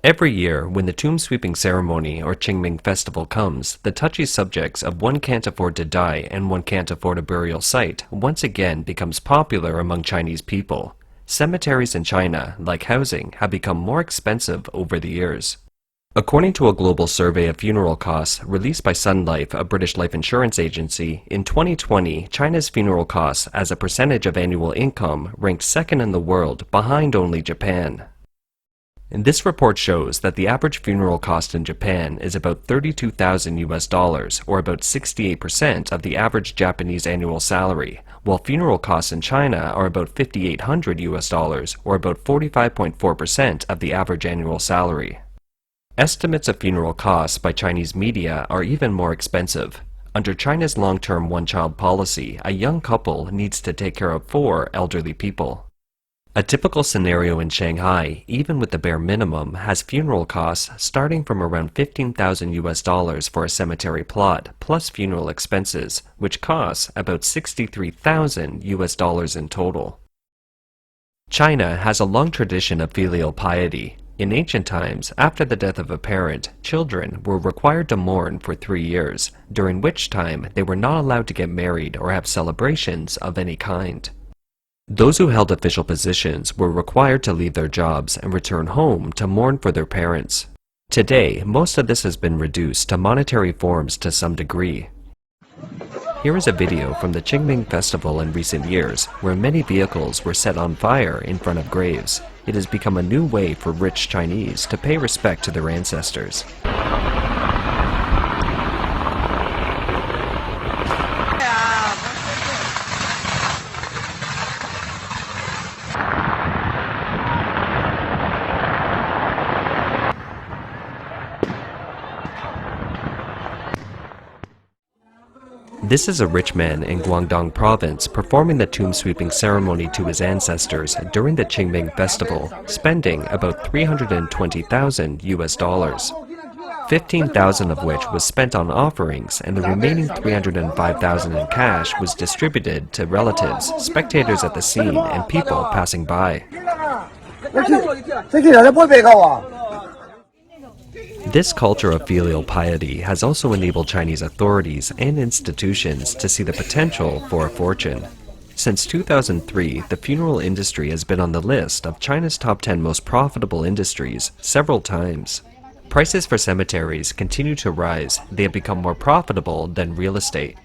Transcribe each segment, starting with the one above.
Every year, when the tomb sweeping ceremony or Qingming Festival comes, the touchy subjects of one can't afford to die and one can't afford a burial site once again becomes popular among Chinese people. Cemeteries in China, like housing, have become more expensive over the years. According to a global survey of funeral costs released by Sun Life, a British life insurance agency, in 2020, China's funeral costs as a percentage of annual income ranked second in the world, behind only Japan. And this report shows that the average funeral cost in Japan is about $32,000 or about 68% of the average Japanese annual salary, while funeral costs in China are about $5,800 or about 45.4% of the average annual salary. Estimates of funeral costs by Chinese media are even more expensive. Under China's long-term one-child policy, a young couple needs to take care of 4 elderly people. A typical scenario in Shanghai, even with the bare minimum, has funeral costs starting from around $15,000 for a cemetery plot, plus funeral expenses, which costs about $63,000 in total. China has a long tradition of filial piety. In ancient times, after the death of a parent, children were required to mourn for 3 years, during which time they were not allowed to get married or have celebrations of any kind. Those who held official positions were required to leave their jobs and return home to mourn for their parents. Today, most of this has been reduced to monetary forms to some degree. Here is a video from the Qingming Festival in recent years, where many vehicles were set on fire in front of graves. It has become a new way for rich Chinese to pay respect to their ancestors. This is a rich man in Guangdong province performing the tomb sweeping ceremony to his ancestors during the Qingming Festival, spending about $320,000, 15,000 of which was spent on offerings, and the remaining 305,000 in cash was distributed to relatives, spectators at the scene, and people passing by. This culture of filial piety has also enabled Chinese authorities and institutions to see the potential for a fortune. Since 2003, the funeral industry has been on the list of China's top 10 most profitable industries several times. Prices for cemeteries continue to rise. They have become more profitable than real estate.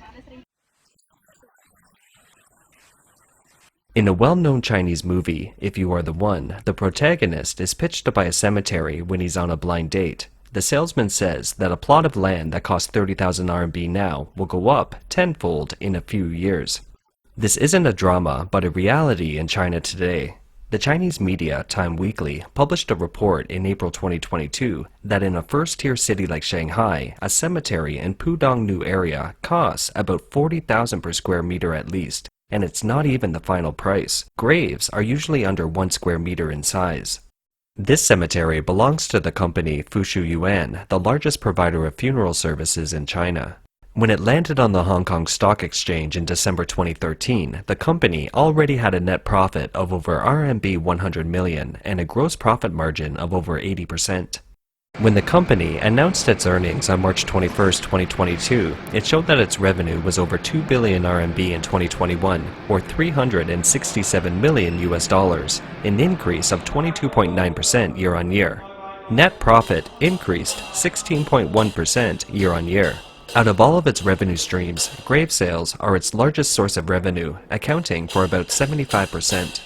In a well-known Chinese movie, If You Are the One, the protagonist is pitched to buy a cemetery when he's on a blind date. The salesman says that a plot of land that costs 30,000 RMB now will go up tenfold in a few years. This isn't a drama, but a reality in China today. The Chinese media, Time Weekly, published a report in April 2022 that in a first-tier city like Shanghai, a cemetery in Pudong area costs about 40,000 per square meter at least, and it's not even the final price. Graves are usually under 1 square meter in size. This cemetery belongs to the company Fushu Yuan, the largest provider of funeral services in China. When it landed on the Hong Kong Stock Exchange in December 2013, the company already had a net profit of over RMB 100 million and a gross profit margin of over 80%. When the company announced its earnings on March 21, 2022, it showed that its revenue was over 2 billion RMB in 2021, or $367 million, an increase of 22.9% year-on-year. Net profit increased 16.1% year-on-year. Out of all of its revenue streams, grave sales are its largest source of revenue, accounting for about 75%.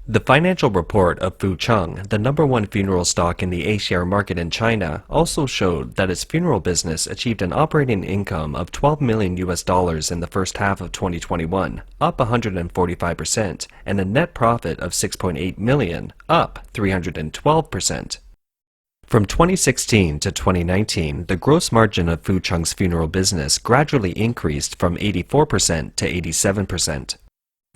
The financial report of Fucheng, the #1 funeral stock in the A-share market in China, also showed that its funeral business achieved an operating income of $12 million in the first half of 2021, up 145%, and a net profit of $6.8 million, up 312%. From 2016 to 2019, the gross margin of Fucheng's funeral business gradually increased from 84% to 87%.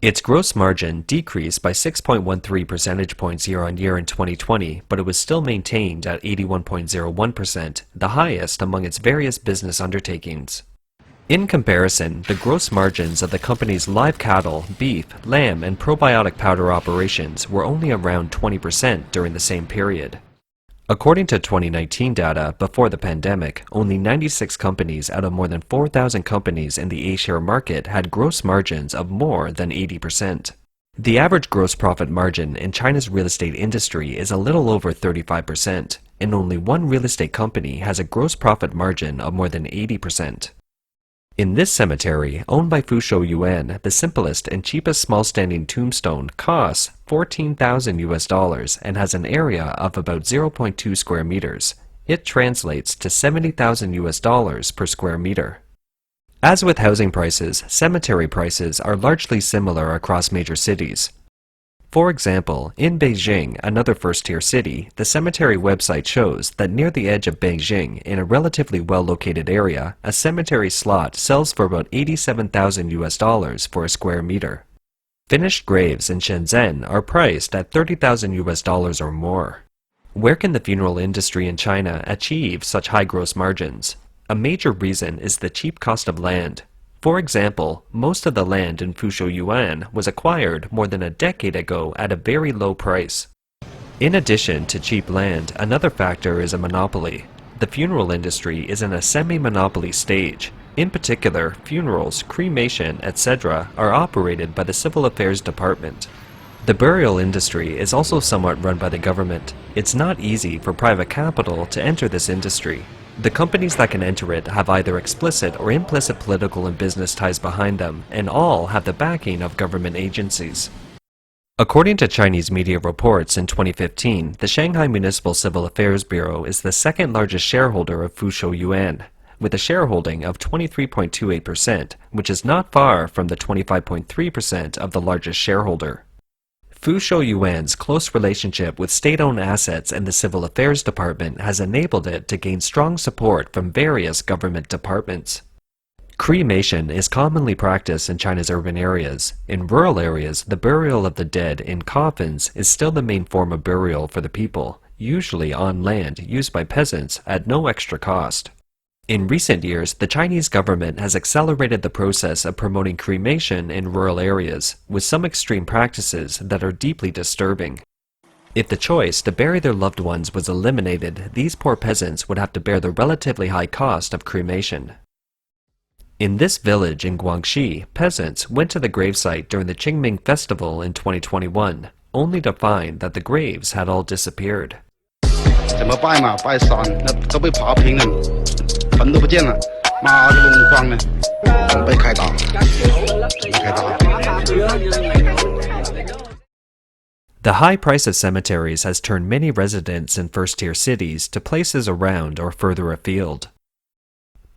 Its gross margin decreased by 6.13 percentage points year-on-year in 2020, but it was still maintained at 81.01%, the highest among its various business undertakings. In comparison, the gross margins of the company's live cattle, beef, lamb, and probiotic powder operations were only around 20% during the same period. According to 2019 data, before the pandemic, only 96 companies out of more than 4,000 companies in the A-share market had gross margins of more than 80%. The average gross profit margin in China's real estate industry is a little over 35%, and only one real estate company has a gross profit margin of more than 80%. In this cemetery, owned by Fuzhou Yuan, the simplest and cheapest small standing tombstone costs $14,000 and has an area of about 0.2 square meters. It translates to $70,000 per square meter. As with housing prices, cemetery prices are largely similar across major cities. For example, in Beijing, another first-tier city, the cemetery website shows that near the edge of Beijing, in a relatively well-located area, a cemetery slot sells for about $87,000 for a square meter. Finished graves in Shenzhen are priced at $30,000 or more. Where can the funeral industry in China achieve such high gross margins? A major reason is the cheap cost of land. For example, most of the land in Fuzhou Yuan was acquired more than a decade ago at a very low price. In addition to cheap land, another factor is a monopoly. The funeral industry is in a semi-monopoly stage. In particular, funerals, cremation, etc. are operated by the Civil Affairs Department. The burial industry is also somewhat run by the government. It's not easy for private capital to enter this industry. The companies that can enter it have either explicit or implicit political and business ties behind them, and all have the backing of government agencies. According to Chinese media reports in 2015, the Shanghai Municipal Civil Affairs Bureau is the second largest shareholder of Fuzhou Yuan, with a shareholding of 23.28%, which is not far from the 25.3% of the largest shareholder. Fuzhou Yuan's close relationship with state-owned assets and the Civil Affairs Department has enabled it to gain strong support from various government departments. Cremation is commonly practiced in China's urban areas. In rural areas, the burial of the dead in coffins is still the main form of burial for the people, usually on land used by peasants at no extra cost. In recent years, the Chinese government has accelerated the process of promoting cremation in rural areas, with some extreme practices that are deeply disturbing. If the choice to bury their loved ones was eliminated, these poor peasants would have to bear the relatively high cost of cremation. In this village in Guangxi, peasants went to the gravesite during the Qingming Festival in 2021, only to find that the graves had all disappeared. 怎么拜嘛？拜山，那都被刨平了，坟都不见了，妈这种状呢，被开刀，开刀。The high price of cemeteries has turned many residents in first-tier cities to places around or further afield.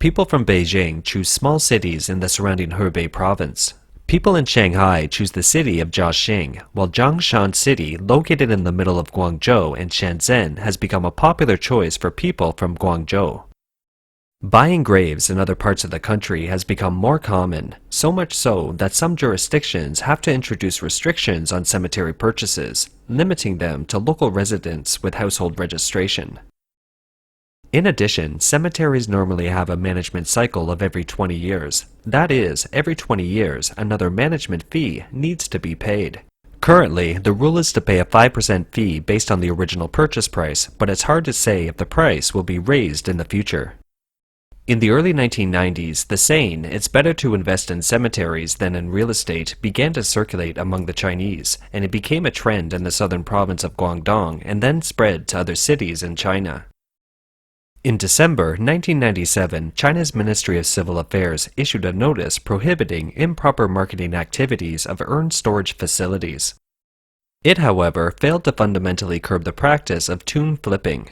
People from Beijing choose small cities in the surrounding Hebei province. People in Shanghai choose the city of Jiaxing, while Zhongshan City, located in the middle of Guangzhou and Shenzhen, has become a popular choice for people from Guangzhou. Buying graves in other parts of the country has become more common, so much so that some jurisdictions have to introduce restrictions on cemetery purchases, limiting them to local residents with household registration. In addition, cemeteries normally have a management cycle of every 20 years. That is, every 20 years, another management fee needs to be paid. Currently, the rule is to pay a 5% fee based on the original purchase price, but it's hard to say if the price will be raised in the future. In the early 1990s, the saying, "It's better to invest in cemeteries than in real estate," began to circulate among the Chinese, and it became a trend in the southern province of Guangdong and then spread to other cities in China. In December 1997, China's Ministry of Civil Affairs issued a notice prohibiting improper marketing activities of urn storage facilities. It, however, failed to fundamentally curb the practice of tomb flipping.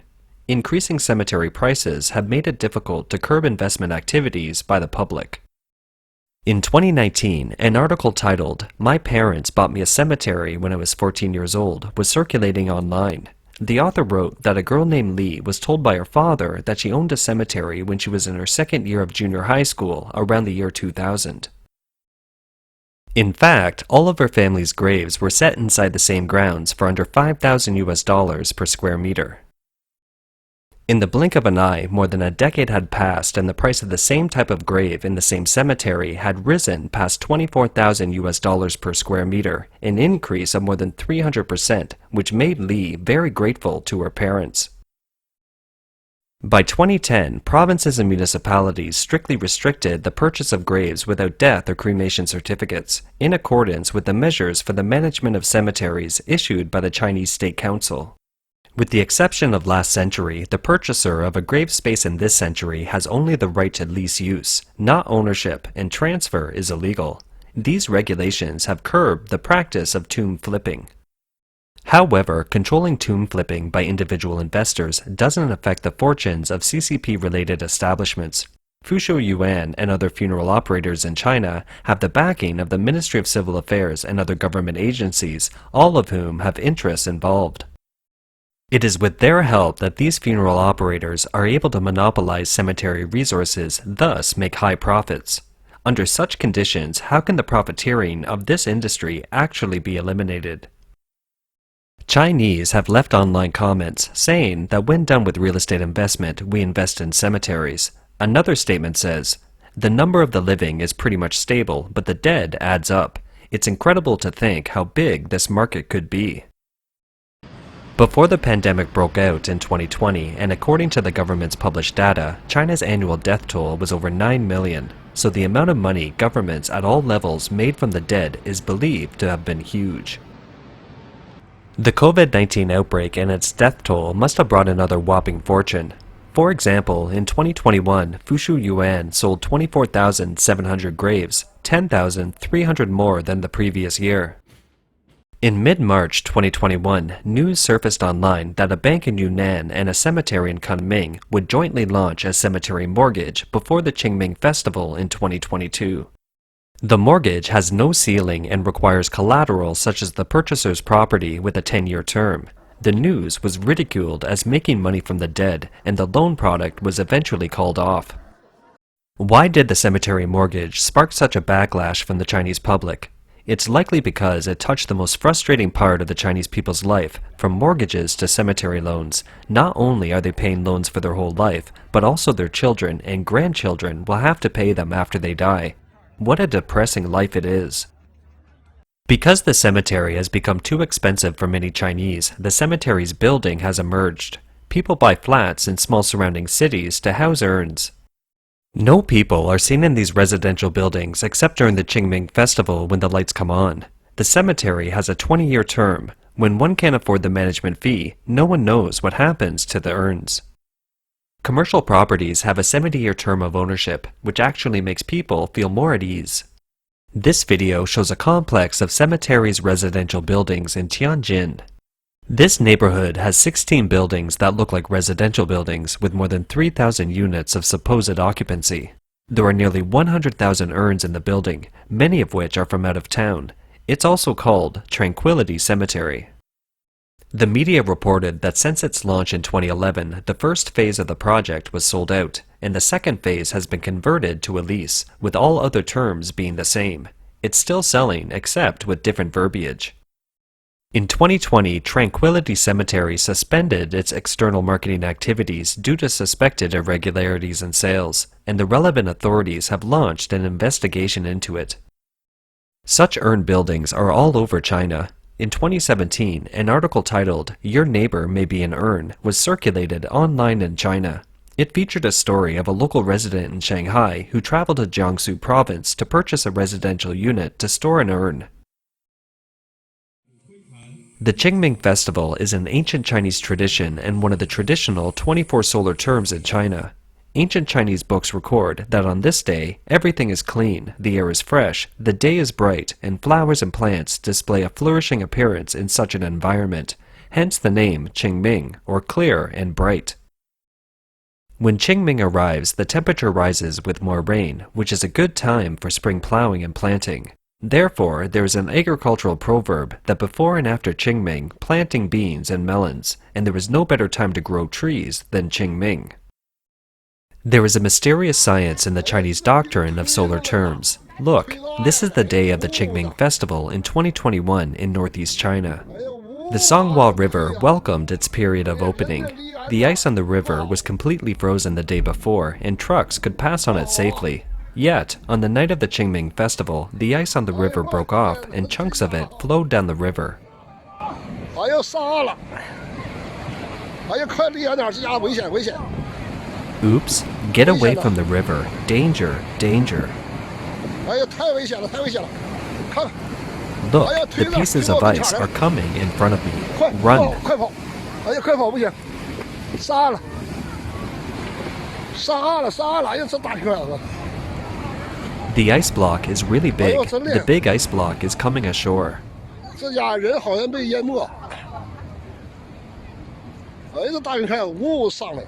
Increasing cemetery prices have made it difficult to curb investment activities by the public. In 2019, an article titled, "My Parents Bought Me a Cemetery When I Was 14 Years Old" was circulating online. The author wrote that a girl named Li was told by her father that she owned a cemetery when she was in her second year of junior high school around the year 2000. In fact, all of her family's graves were set inside the same grounds for under $5,000 per square meter. In the blink of an eye, more than a decade had passed and the price of the same type of grave in the same cemetery had risen past $24,000 per square meter, an increase of more than 300%, which made Li very grateful to her parents. By 2010, provinces and municipalities strictly restricted the purchase of graves without death or cremation certificates, in accordance with the measures for the management of cemeteries issued by the Chinese State Council. With the exception of last century, the purchaser of a grave space in this century has only the right to lease use, not ownership, and transfer is illegal. These regulations have curbed the practice of tomb flipping. However, controlling tomb flipping by individual investors doesn't affect the fortunes of CCP-related establishments. Fushu Yuan and other funeral operators in China have the backing of the Ministry of Civil Affairs and other government agencies, all of whom have interests involved. It is with their help that these funeral operators are able to monopolize cemetery resources, thus make high profits. Under such conditions, how can the profiteering of this industry actually be eliminated? Chinese have left online comments saying that when done with real estate investment, we invest in cemeteries. Another statement says, "The number of the living is pretty much stable, but the dead adds up. It's incredible to think how big this market could be." Before the pandemic broke out in 2020, and according to the government's published data, China's annual death toll was over 9 million, so the amount of money governments at all levels made from the dead is believed to have been huge. The COVID-19 outbreak and its death toll must have brought another whopping fortune. For example, in 2021, Fushu Yuan sold 24,700 graves, 10,300 more than the previous year. In mid-March 2021, news surfaced online that a bank in Yunnan and a cemetery in Kunming would jointly launch a cemetery mortgage before the Qingming Festival in 2022. The mortgage has no ceiling and requires collateral such as the purchaser's property with a 10-year term. The news was ridiculed as making money from the dead, and the loan product was eventually called off. Why did the cemetery mortgage spark such a backlash from the Chinese public? It's likely because it touched the most frustrating part of the Chinese people's life, from mortgages to cemetery loans. Not only are they paying loans for their whole life, but also their children and grandchildren will have to pay them after they die. What a depressing life it is. Because the cemetery has become too expensive for many Chinese, the cemetery's building has emerged. People buy flats in small surrounding cities to house urns. No people are seen in these residential buildings except during the Qingming Festival when the lights come on. The cemetery has a 20-year term. When one can't afford the management fee, no one knows what happens to the urns. Commercial properties have a 70-year term of ownership, which actually makes people feel more at ease. This video shows a complex of cemeteries' residential buildings in Tianjin. This neighborhood has 16 buildings that look like residential buildings with more than 3,000 units of supposed occupancy. There are nearly 100,000 urns in the building, many of which are from out of town. It's also called Tranquility Cemetery. The media reported that since its launch in 2011, the first phase of the project was sold out, and the second phase has been converted to a lease, with all other terms being the same. It's still selling, except with different verbiage. In 2020, Tranquility Cemetery suspended its external marketing activities due to suspected irregularities in sales, and the relevant authorities have launched an investigation into it. Such urn buildings are all over China. In 2017, an article titled, "Your Neighbor May Be an Urn" was circulated online in China. It featured a story of a local resident in Shanghai who traveled to Jiangsu province to purchase a residential unit to store an urn. The Qingming Festival is an ancient Chinese tradition and one of the traditional 24 solar terms in China. Ancient Chinese books record that on this day, everything is clean, the air is fresh, the day is bright, and flowers and plants display a flourishing appearance in such an environment, hence the name Qingming, or clear and bright. When Qingming arrives, the temperature rises with more rain, which is a good time for spring plowing and planting. Therefore, there is an agricultural proverb that before and after Qingming, planting beans and melons, and there is no better time to grow trees than Qingming. There is a mysterious science in the Chinese doctrine of solar terms. Look, this is the day of the Qingming Festival in 2021 in northeast China. The Songhua River welcomed its period of opening. The ice on the river was completely frozen the day before, and trucks could pass on it safely. Yet, on the night of the Qingming Festival, the ice on the river broke off, and chunks of it flowed down the river. Oops, get away from the river. Danger, danger. 哎呀，太危险了，太危险了！看看， Look, the pieces of ice are coming in front of me. 快 Run. 快跑！哎呀，快跑不行，杀了，杀了，杀了！哎呀，这大片子。 The ice block is really big. The big ice block is coming ashore. 这家人好像被淹没。哎，这大云开呜上来。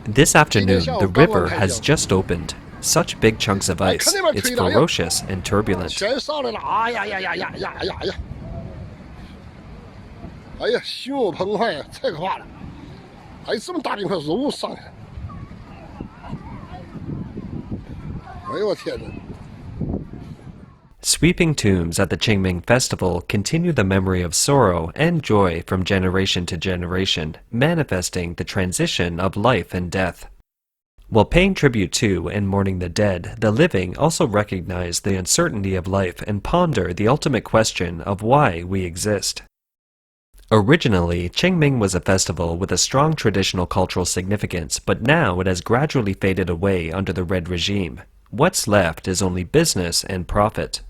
This afternoon, the river has just opened. Such big chunks of ice. It's ferocious and turbulent. 全上来了！哎呀呀呀呀呀呀呀！哎呀，汹涌澎湃呀，太可怕了！哎，这么大冰块呜上来了！哎呦我天哪！ Sweeping tombs at the Qingming Festival continue the memory of sorrow and joy from generation to generation, manifesting the transition of life and death. While paying tribute to and mourning the dead, the living also recognize the uncertainty of life and ponder the ultimate question of why we exist. Originally, Qingming was a festival with a strong traditional cultural significance, but now it has gradually faded away under the Red regime. What's left is only business and profit.